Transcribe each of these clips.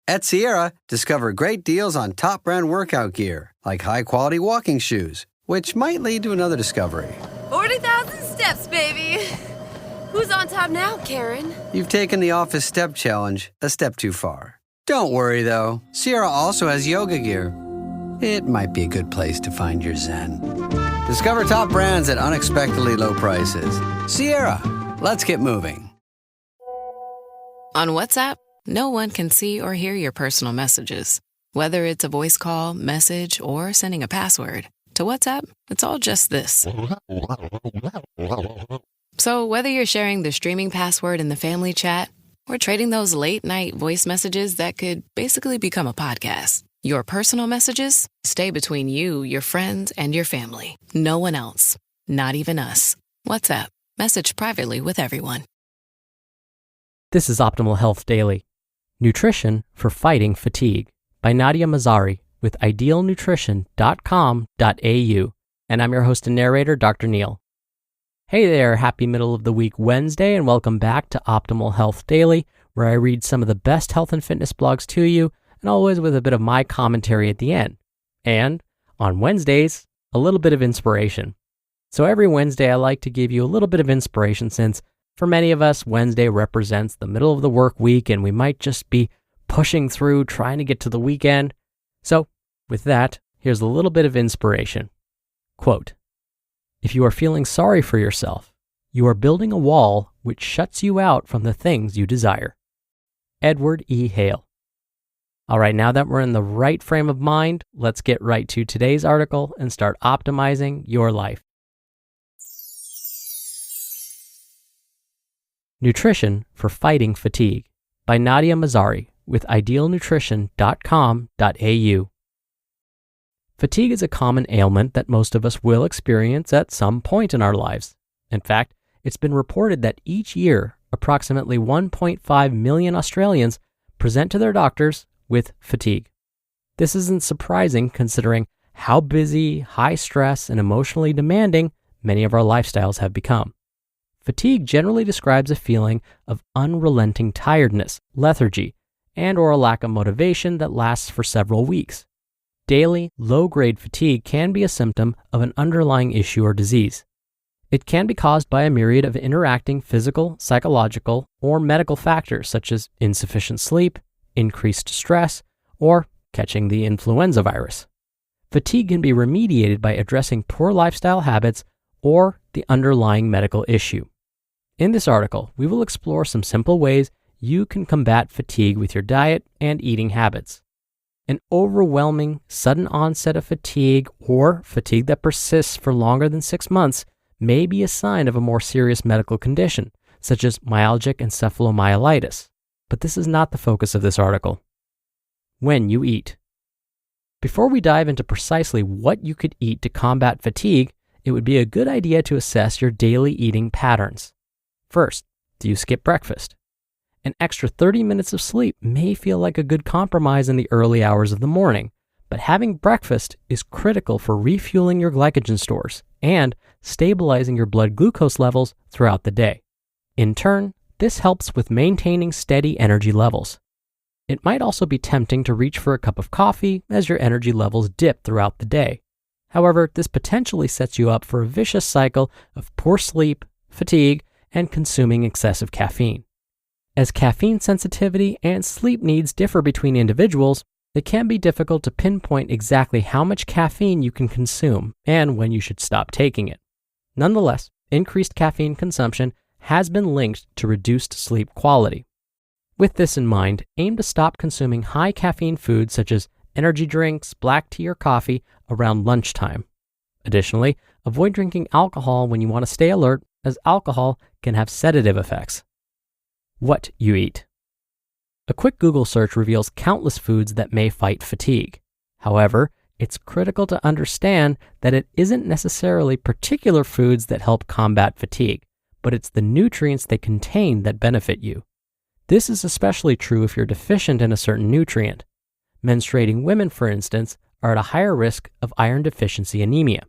At Sierra, discover great deals on top brand workout gear, like high-quality walking shoes, which might lead to another discovery. 40,000 steps, baby. Who's on top now, Karen? You've taken the office step challenge a step too far. Don't worry, though. Sierra also has yoga gear. It might be a good place to find your zen. Discover top brands at unexpectedly low prices. Sierra, let's get moving. On WhatsApp, no one can see or hear your personal messages. Whether it's a voice call, message, or sending a password. To WhatsApp, it's all just this. So whether you're sharing the streaming password in the family chat or trading those late-night voice messages that could basically become a podcast, your personal messages stay between you, your friends, and your family. No one else. Not even us. WhatsApp. Message privately with everyone. This is Optimal Health Daily. Nutrition for Fighting Fatigue by Nadia Mazari with idealnutrition.com.au. And I'm your host and narrator, Dr. Neil. Hey there, happy middle of the week Wednesday, and welcome back to Optimal Health Daily, where I read some of the best health and fitness blogs to you, and always with a bit of my commentary at the end. And on Wednesdays, a little bit of inspiration. So every Wednesday, I like to give you a little bit of inspiration since for many of us, Wednesday represents the middle of the work week, and we might just be pushing through, trying to get to the weekend. So with that, here's a little bit of inspiration. Quote, "If you are feeling sorry for yourself, you are building a wall which shuts you out from the things you desire." Edward E. Hale. All right, now that we're in the right frame of mind, let's get right to today's article and start optimizing your life. Nutrition for Fighting Fatigue by Nadia Mazari with idealnutrition.com.au. Fatigue is a common ailment that most of us will experience at some point in our lives. In fact, it's been reported that each year, approximately 1.5 million Australians present to their doctors with fatigue. This isn't surprising considering how busy, high stress, and emotionally demanding many of our lifestyles have become. Fatigue generally describes a feeling of unrelenting tiredness, lethargy, and or a lack of motivation that lasts for several weeks. Daily, low-grade fatigue can be a symptom of an underlying issue or disease. It can be caused by a myriad of interacting physical, psychological, or medical factors such as insufficient sleep, increased stress, or catching the influenza virus. Fatigue can be remediated by addressing poor lifestyle habits or the underlying medical issue. In this article, we will explore some simple ways you can combat fatigue with your diet and eating habits. An overwhelming, sudden onset of fatigue or fatigue that persists for longer than 6 months may be a sign of a more serious medical condition, such as myalgic encephalomyelitis. But this is not the focus of this article. When you eat. Before we dive into precisely what you could eat to combat fatigue, it would be a good idea to assess your daily eating patterns. First, do you skip breakfast? An extra 30 minutes of sleep may feel like a good compromise in the early hours of the morning, but having breakfast is critical for refueling your glycogen stores and stabilizing your blood glucose levels throughout the day. In turn, this helps with maintaining steady energy levels. It might also be tempting to reach for a cup of coffee as your energy levels dip throughout the day. However, this potentially sets you up for a vicious cycle of poor sleep, fatigue, and consuming excessive caffeine. As caffeine sensitivity and sleep needs differ between individuals, it can be difficult to pinpoint exactly how much caffeine you can consume and when you should stop taking it. Nonetheless, increased caffeine consumption has been linked to reduced sleep quality. With this in mind, aim to stop consuming high caffeine foods such as energy drinks, black tea, or coffee around lunchtime. Additionally, avoid drinking alcohol when you want to stay alert, as alcohol can have sedative effects. What you eat. A quick Google search reveals countless foods that may fight fatigue. However, it's critical to understand that it isn't necessarily particular foods that help combat fatigue, but it's the nutrients they contain that benefit you. This is especially true if you're deficient in a certain nutrient. Menstruating women, for instance, are at a higher risk of iron deficiency anemia.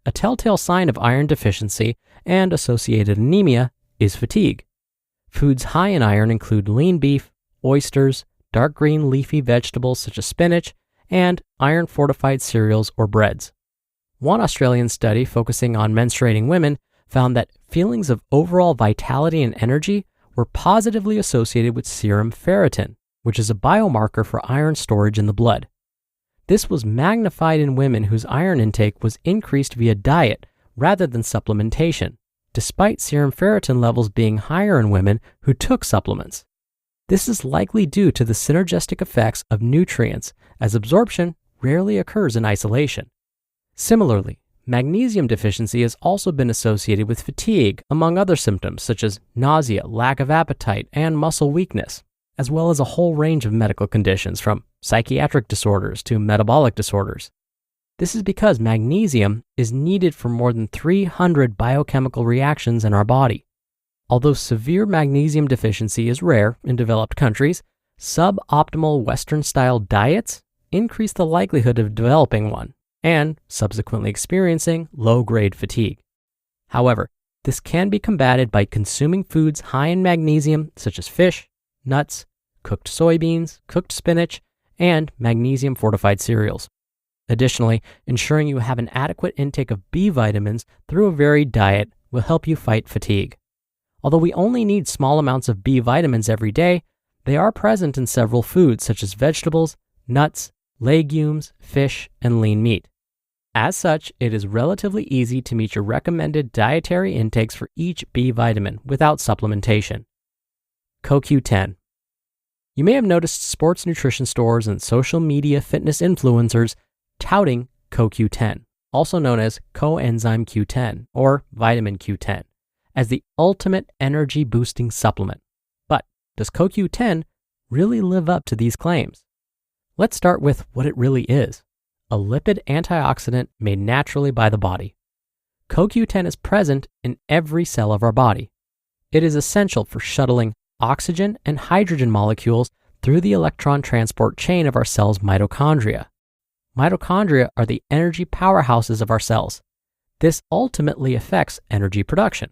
A telltale sign of iron deficiency and associated anemia is fatigue. Foods high in iron include lean beef, oysters, dark green leafy vegetables such as spinach, and iron-fortified cereals or breads. One Australian study focusing on menstruating women found that feelings of overall vitality and energy were positively associated with serum ferritin, which is a biomarker for iron storage in the blood. This was magnified in women whose iron intake was increased via diet rather than supplementation, despite serum ferritin levels being higher in women who took supplements. This is likely due to the synergistic effects of nutrients, as absorption rarely occurs in isolation. Similarly, magnesium deficiency has also been associated with fatigue, among other symptoms such as nausea, lack of appetite, and muscle weakness, as well as a whole range of medical conditions from psychiatric disorders to metabolic disorders. This is because magnesium is needed for more than 300 biochemical reactions in our body. Although severe magnesium deficiency is rare in developed countries, suboptimal Western-style diets increase the likelihood of developing one and subsequently experiencing low-grade fatigue. However, this can be combated by consuming foods high in magnesium such as fish, nuts, cooked soybeans, cooked spinach, and magnesium-fortified cereals. Additionally, ensuring you have an adequate intake of B vitamins through a varied diet will help you fight fatigue. Although we only need small amounts of B vitamins every day, they are present in several foods such as vegetables, nuts, legumes, fish, and lean meat. As such, it is relatively easy to meet your recommended dietary intakes for each B vitamin without supplementation. CoQ10. You may have noticed sports nutrition stores and social media fitness influencers touting CoQ10, also known as coenzyme Q10 or vitamin Q10, as the ultimate energy boosting supplement. But does CoQ10 really live up to these claims? Let's start with what it really is: a lipid antioxidant made naturally by the body. CoQ10 is present in every cell of our body. It is essential for shuttling oxygen and hydrogen molecules through the electron transport chain of our cell's mitochondria. Mitochondria are the energy powerhouses of our cells. This ultimately affects energy production.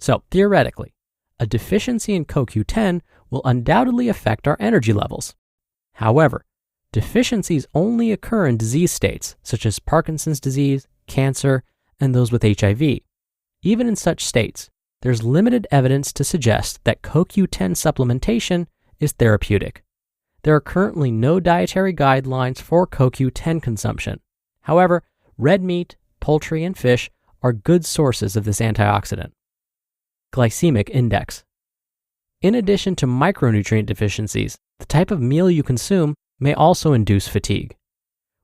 So, theoretically, a deficiency in CoQ10 will undoubtedly affect our energy levels. However, deficiencies only occur in disease states such as Parkinson's disease, cancer, and those with HIV. Even in such states, there's limited evidence to suggest that CoQ10 supplementation is therapeutic. There are currently no dietary guidelines for CoQ10 consumption. However, red meat, poultry, and fish are good sources of this antioxidant. Glycemic index. In addition to micronutrient deficiencies, the type of meal you consume may also induce fatigue.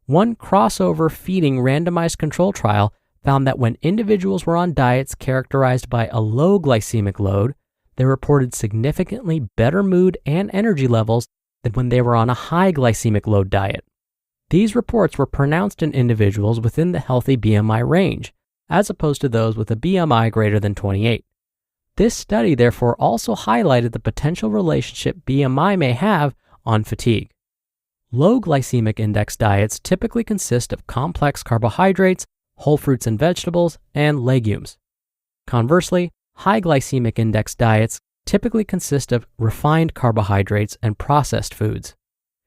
One crossover feeding randomized control trial found that when individuals were on diets characterized by a low glycemic load, they reported significantly better mood and energy levels than when they were on a high glycemic load diet. These reports were pronounced in individuals within the healthy BMI range, as opposed to those with a BMI greater than 28. This study therefore also highlighted the potential relationship BMI may have on fatigue. Low glycemic index diets typically consist of complex carbohydrates, whole fruits and vegetables, and legumes. Conversely, high glycemic index diets typically consist of refined carbohydrates and processed foods.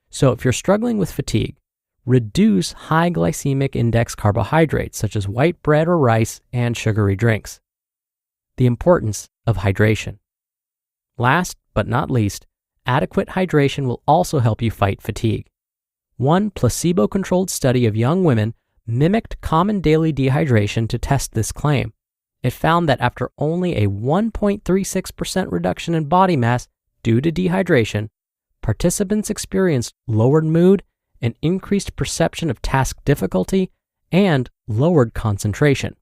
So if you're struggling with fatigue, reduce high glycemic index carbohydrates such as white bread or rice and sugary drinks. The importance of hydration. Last but not least, adequate hydration will also help you fight fatigue. One placebo-controlled study of young women mimicked common daily dehydration to test this claim. It found that after only a 1.36% reduction in body mass due to dehydration, participants experienced lowered mood, an increased perception of task difficulty, and lowered concentration.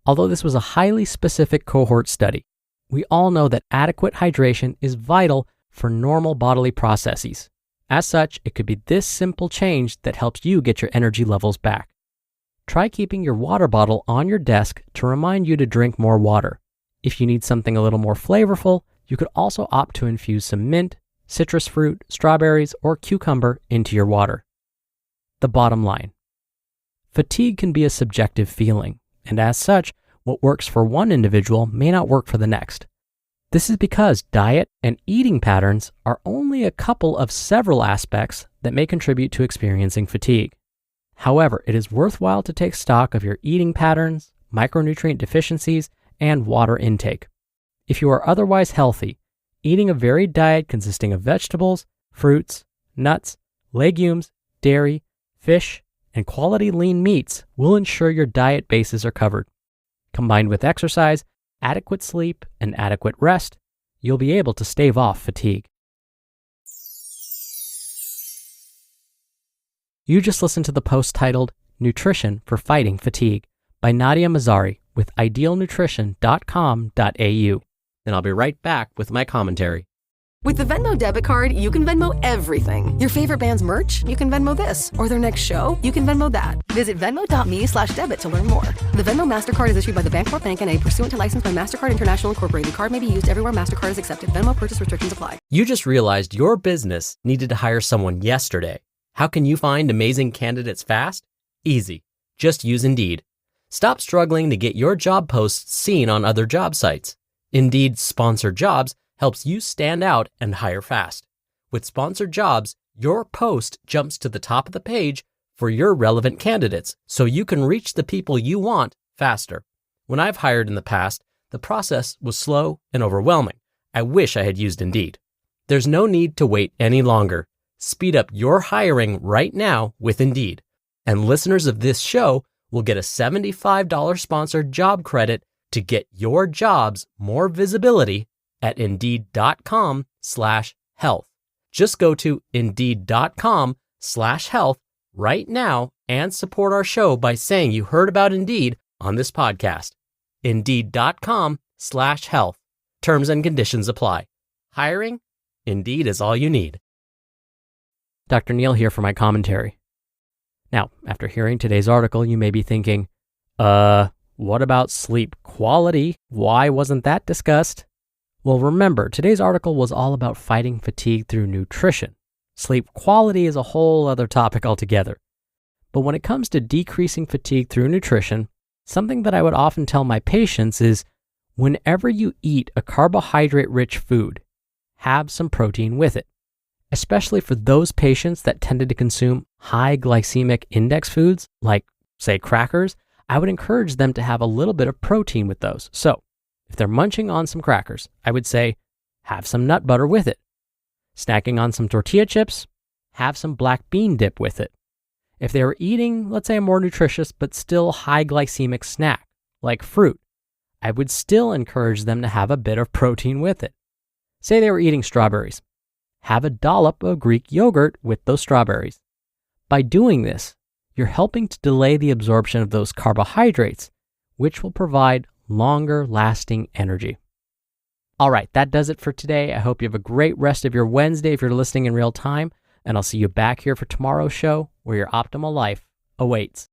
Although this was a highly specific cohort study, we all know that adequate hydration is vital for normal bodily processes. As such, it could be this simple change that helps you get your energy levels back. Try keeping your water bottle on your desk to remind you to drink more water. If you need something a little more flavorful, you could also opt to infuse some mint, citrus fruit, strawberries, or cucumber into your water. The bottom line. Fatigue can be a subjective feeling, and as such, what works for one individual may not work for the next. This is because diet and eating patterns are only a couple of several aspects that may contribute to experiencing fatigue. However, it is worthwhile to take stock of your eating patterns, micronutrient deficiencies, and water intake. If you are otherwise healthy, eating a varied diet consisting of vegetables, fruits, nuts, legumes, dairy, fish, and quality lean meats will ensure your diet bases are covered. Combined with exercise, adequate sleep, and adequate rest, you'll be able to stave off fatigue. You just listened to the post titled Nutrition for Fighting Fatigue by Nadia Mazari with idealnutrition.com.au. And I'll be right back with my commentary. With the Venmo debit card, you can Venmo everything. Your favorite band's merch? You can Venmo this. Or their next show? You can Venmo that. Visit venmo.me/debit to learn more. The Venmo MasterCard is issued by the Bancorp Bank N.A. pursuant to license by MasterCard International Incorporated. Card may be used everywhere MasterCard is accepted. Venmo purchase restrictions apply. You just realized your business needed to hire someone yesterday. How can you find amazing candidates fast? Easy. Just use Indeed. Stop struggling to get your job posts seen on other job sites. Indeed's Sponsored Jobs helps you stand out and hire fast. With Sponsored Jobs, your post jumps to the top of the page for your relevant candidates, so you can reach the people you want faster. When I've hired in the past, the process was slow and overwhelming. I wish I had used Indeed. There's no need to wait any longer. Speed up your hiring right now with Indeed. And listeners of this show will get a $75 sponsored job credit to get your jobs more visibility at Indeed.com/health. Just go to Indeed.com/health right now and support our show by saying you heard about Indeed on this podcast. Indeed.com/health. Terms and conditions apply. Hiring? Indeed is all you need. Dr. Neal here for my commentary. Now, after hearing today's article, you may be thinking, what about sleep quality? Why wasn't that discussed? Well, remember, today's article was all about fighting fatigue through nutrition. Sleep quality is a whole other topic altogether. But when it comes to decreasing fatigue through nutrition, something that I would often tell my patients is, whenever you eat a carbohydrate-rich food, have some protein with it. Especially for those patients that tended to consume high glycemic index foods, like, say, crackers, I would encourage them to have a little bit of protein with those. So, if they're munching on some crackers, I would say, have some nut butter with it. Snacking on some tortilla chips, have some black bean dip with it. If they were eating, let's say, a more nutritious but still high glycemic snack, like fruit, I would still encourage them to have a bit of protein with it. Say they were eating strawberries. Have a dollop of Greek yogurt with those strawberries. By doing this, you're helping to delay the absorption of those carbohydrates, which will provide longer lasting energy. All right, that does it for today. I hope you have a great rest of your Wednesday if you're listening in real time, and I'll see you back here for tomorrow's show where your optimal life awaits.